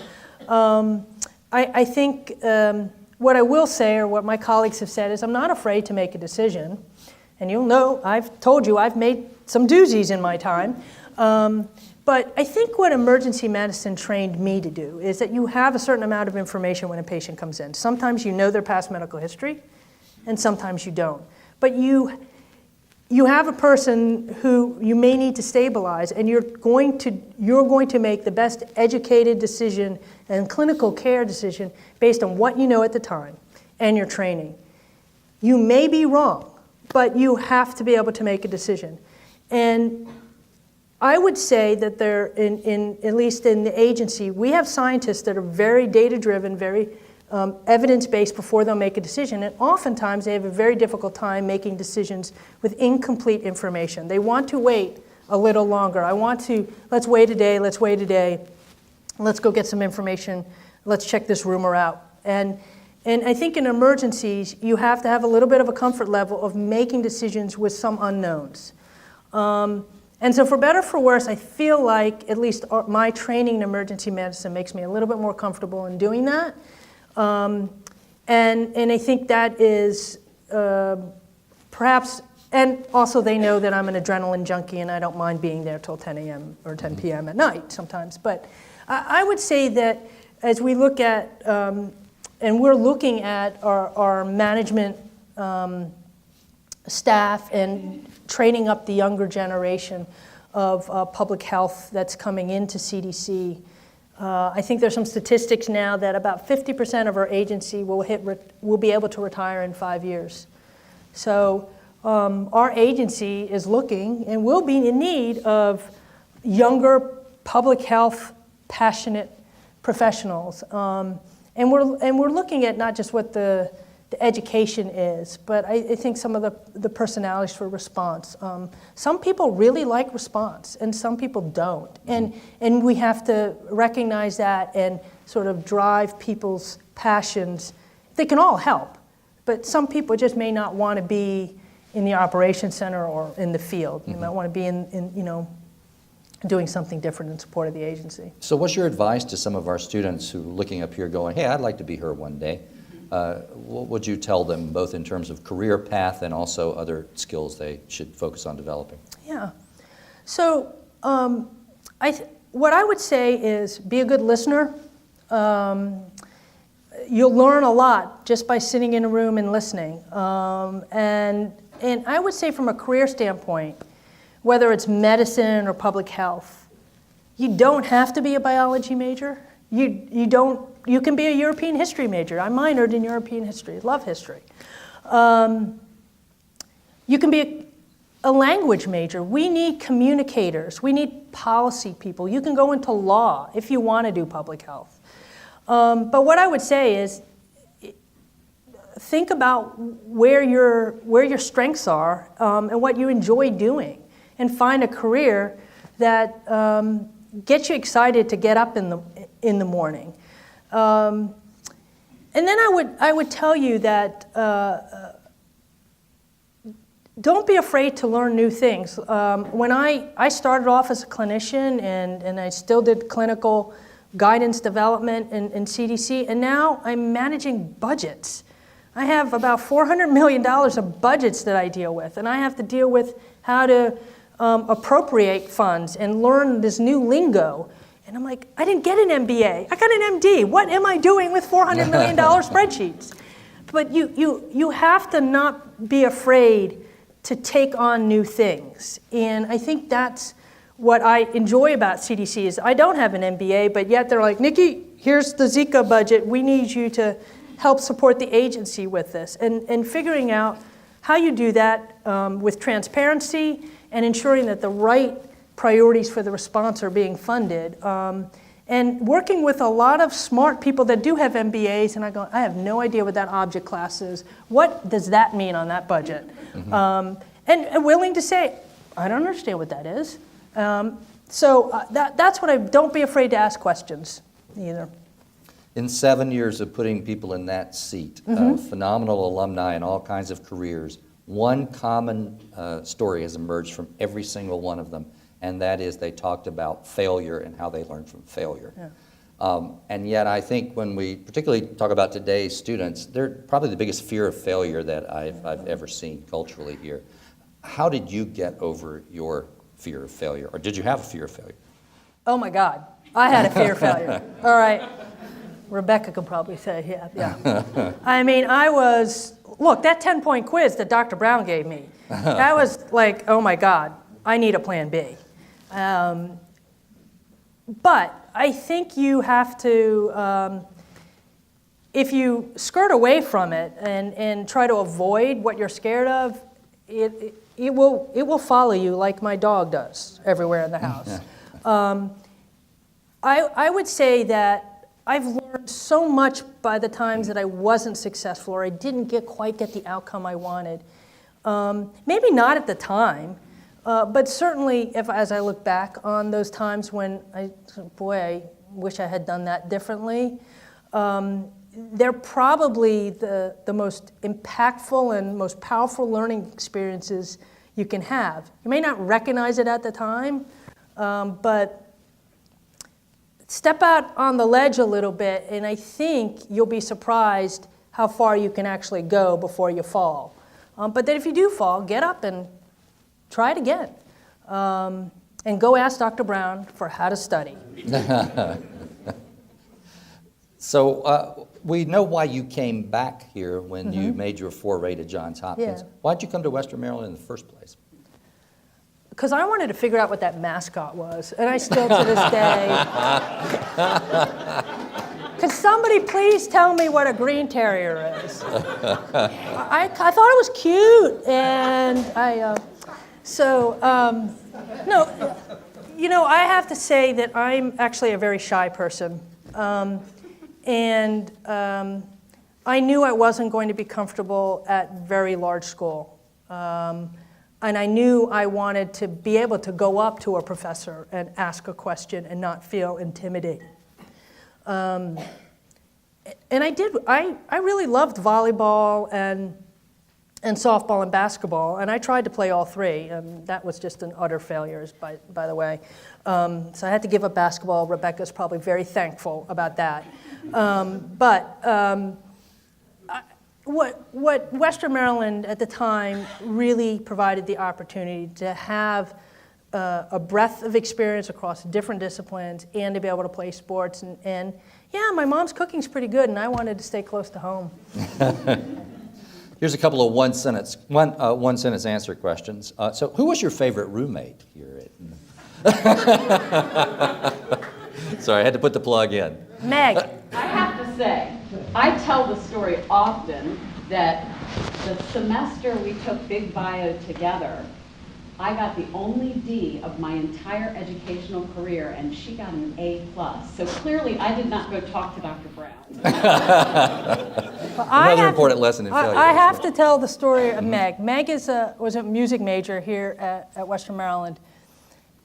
I think what I will say, or what my colleagues have said, is I'm not afraid to make a decision. And you'll know, I've told you, I've made some doozies in my time. But I think what emergency medicine trained me to do is that you have a certain amount of information when a patient comes in. Sometimes you know their past medical history, and sometimes you don't. But you have a person who you may need to stabilize, and you're going to make the best educated decision and clinical care decision based on what you know at the time and your training. You may be wrong, but you have to be able to make a decision. And I would say that at least in the agency, we have scientists that are very data-driven, very evidence-based before they'll make a decision. And oftentimes, they have a very difficult time making decisions with incomplete information. They want to wait a little longer. Let's wait a day, let's go get some information, let's check this rumor out. And I think in emergencies, you have to have a little bit of a comfort level of making decisions with some unknowns. And so for better or for worse, I feel like at least my training in emergency medicine makes me a little bit more comfortable in doing that. And I think that is perhaps, and also they know that I'm an adrenaline junkie and I don't mind being there till 10 a.m. or 10 p.m. at night sometimes. But I would say that as we look at, and we're looking at our management staff and training up the younger generation of public health that's coming into CDC. I think there's some statistics now that about 50% of our agency will be able to retire in 5 years. So our agency is looking and will be in need of younger public health passionate professionals. And we're looking at not just what the education is, but I think some of the personalities for response. Some people really like response, and some people don't. And we have to recognize that and sort of drive people's passions. They can all help, but some people just may not want to be in the operations center or in the field. They might want to be in doing something different in support of the agency. So what's your advice to some of our students who are looking up here going, hey, I'd like to be her one day? What would you tell them, both in terms of career path and also other skills they should focus on developing? Yeah. So what I would say is be a good listener. You'll learn a lot just by sitting in a room and listening. And I would say from a career standpoint, whether it's medicine or public health, you don't have to be a biology major. You can be a European history major. I minored in European history, love history. You can be a language major. We need communicators. We need policy people. You can go into law if you want to do public health. But what I would say is think about where your strengths are and what you enjoy doing, and find a career that gets you excited to get up in the morning. And then I would tell you that don't be afraid to learn new things. When I started off as a clinician and I still did clinical guidance development in CDC, and now I'm managing budgets. I have about $400 million of budgets that I deal with, and I have to deal with how to appropriate funds and learn this new lingo. And I'm like, I didn't get an MBA. I got an MD. What am I doing with $400 million spreadsheets? But you have to not be afraid to take on new things. And I think that's what I enjoy about CDC is I don't have an MBA, but yet they're like, Nicki, here's the Zika budget. We need you to help support the agency with this. And figuring out how you do that with transparency and ensuring that the right priorities for the response are being funded. And And working with a lot of smart people that do have MBAs, and I have no idea what that object class is. What does that mean on that budget? And willing to say, I don't understand what that is. That's what don't be afraid to ask questions either. In 7 years of putting people in that seat, phenomenal alumni in all kinds of careers, one common story has emerged from every single one of them, and that is they talked about failure and how they learned from failure. Yeah. And yet I think when we particularly talk about today's students, they're probably the biggest fear of failure that I've ever seen culturally here. How did you get over your fear of failure, or did you have a fear of failure? Oh my God, I had a fear of failure. All right, Rebecca could probably say, yeah. I mean, look, that 10-point quiz that Dr. Brown gave me, that was like, oh my God, I need a plan B. But I think you have to, if you skirt away from it and try to avoid what you're scared of, it will follow you like my dog does everywhere in the house. I would say that I've learned so much by the times that I wasn't successful or I didn't quite get the outcome I wanted. Maybe not at the time, but certainly as I look back on those times when I wish I had done that differently. They're probably the most impactful and most powerful learning experiences you can have. You may not recognize it at the time, but step out on the ledge a little bit, and I think you'll be surprised how far you can actually go before you fall. But then if you do fall, get up and try it again. And go ask Dr. Brown for how to study. So we know why you came back here when you made your foray to Johns Hopkins. Yeah. Why'd you come to Western Maryland in the first place? Because I wanted to figure out what that mascot was, and I still to this day. Could somebody please tell me what a green terrier is? I thought it was cute, and no, you know, I have to say that I'm actually a very shy person. And I knew I wasn't going to be comfortable at very large school. And I knew I wanted to be able to go up to a professor and ask a question and not feel intimidated. And I did. I really loved volleyball and softball and basketball, and I tried to play all three, and that was just an utter failure, by the way. So I had to give up basketball. Rebecca's probably very thankful about that. What Western Maryland at the time really provided the opportunity to have a breadth of experience across different disciplines and to be able to play sports. And yeah, my mom's cooking's pretty good, and I wanted to stay close to home. Here's a couple of one-sentence answer questions. So who was your favorite roommate here at... Sorry, I had to put the plug in. Meg. I have to say, I tell the story often that the semester we took Big Bio together, I got the only D of my entire educational career, and she got an A+. So clearly, I did not go talk to Dr. Brown. Another important lesson in failure. I have to tell the story of Meg. Meg was a music major here at Western Maryland,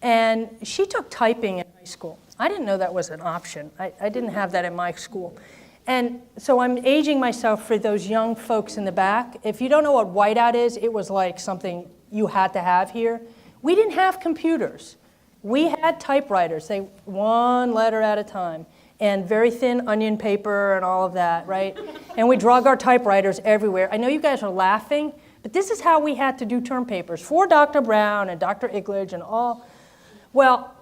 and she took typing in high school. I didn't know that was an option. I didn't have that in my school. And so I'm aging myself for those young folks in the back. If you don't know what whiteout is, it was like something you had to have here. We didn't have computers. We had typewriters, one letter at a time, and very thin onion paper and all of that, right? And we drug our typewriters everywhere. I know you guys are laughing, but this is how we had to do term papers for Dr. Brown and Dr. Igledge and all. Well,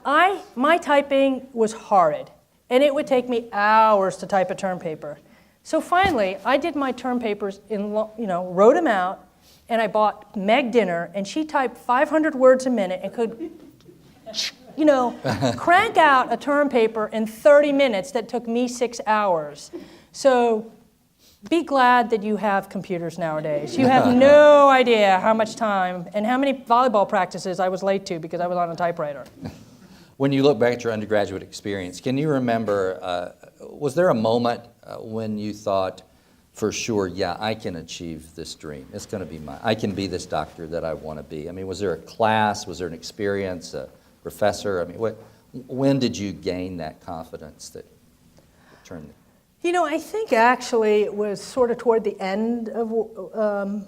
my typing was horrid, and it would take me hours to type a term paper. So finally, I did my term papers, wrote them out, and I bought Meg dinner, and she typed 500 words a minute and could, crank out a term paper in 30 minutes that took me 6 hours. So be glad that you have computers nowadays. You have no idea how much time and how many volleyball practices I was late to because I was on a typewriter. When you look back at your undergraduate experience, can you remember, was there a moment when you thought, for sure, yeah, I can achieve this dream. It's going to be mine. I can be this doctor that I want to be. I mean, was there a class? Was there an experience, a professor? I mean, when did you gain that confidence that turned it? You know, I think actually it was sort of toward the end of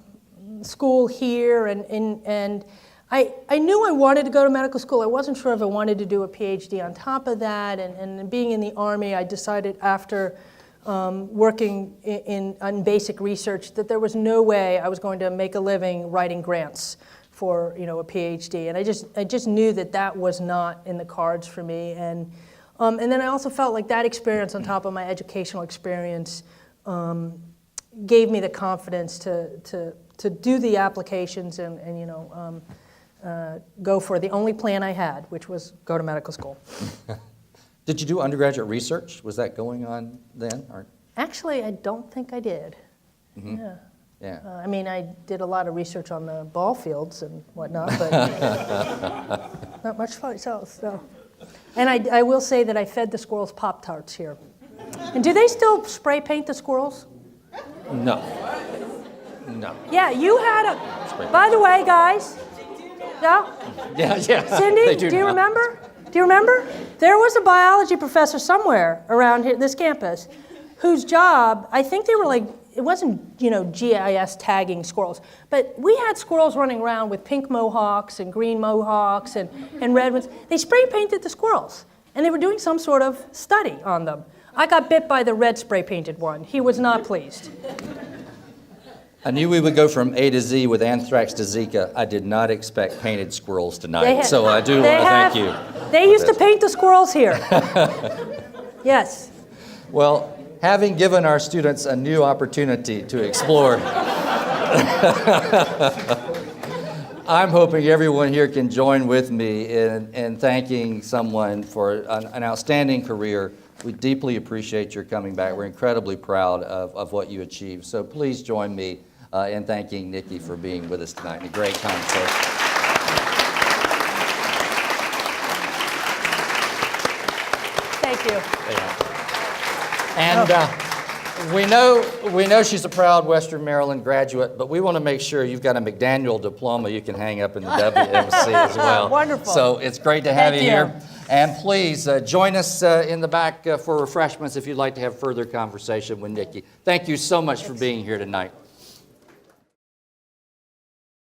school here, and I knew I wanted to go to medical school. I wasn't sure if I wanted to do a PhD on top of that, and being in the Army, I decided after working on basic research that there was no way I was going to make a living writing grants for, you know, a PhD, and I just knew that that was not in the cards for me, and then I also felt like that experience on top of my educational experience gave me the confidence to do the applications and you know, go for the only plan I had, which was go to medical school. Did you do undergraduate research? Was that going on then? Or? Actually, I don't think I did. Mm-hmm. Yeah. Yeah. I mean, I did a lot of research on the ball fields and whatnot, but not much for myself. So. And I will say that I fed the squirrels Pop-Tarts here. And do they still spray paint the squirrels? No. No. Yeah, you had a. By the way, guys. No? Yeah, yeah. Cindy, do you remember? Do you remember? There was a biology professor somewhere around here, this campus, whose job, I think they were like, it wasn't, you know, GIS tagging squirrels, but we had squirrels running around with pink mohawks and green mohawks and red ones. They spray painted the squirrels, and they were doing some sort of study on them. I got bit by the red spray painted one. He was not pleased. I knew we would go from A to Z with Anthrax to Zika. I did not expect painted squirrels tonight, so I do want to thank you. They used to paint the squirrels here. Yes. Well, having given our students a new opportunity to explore, I'm hoping everyone here can join with me in thanking someone for an outstanding career. We deeply appreciate your coming back. We're incredibly proud of what you achieved. So please join me in thanking Nicki for being with us tonight. A great conversation. Thank you. And we know she's a proud Western Maryland graduate, but we want to make sure you've got a McDaniel diploma you can hang up in the WMC as well. Wonderful. So it's great to have Thank you you. here. And please join us in the back for refreshments if you'd like to have further conversation with Nicki. Thank you so much for being here tonight.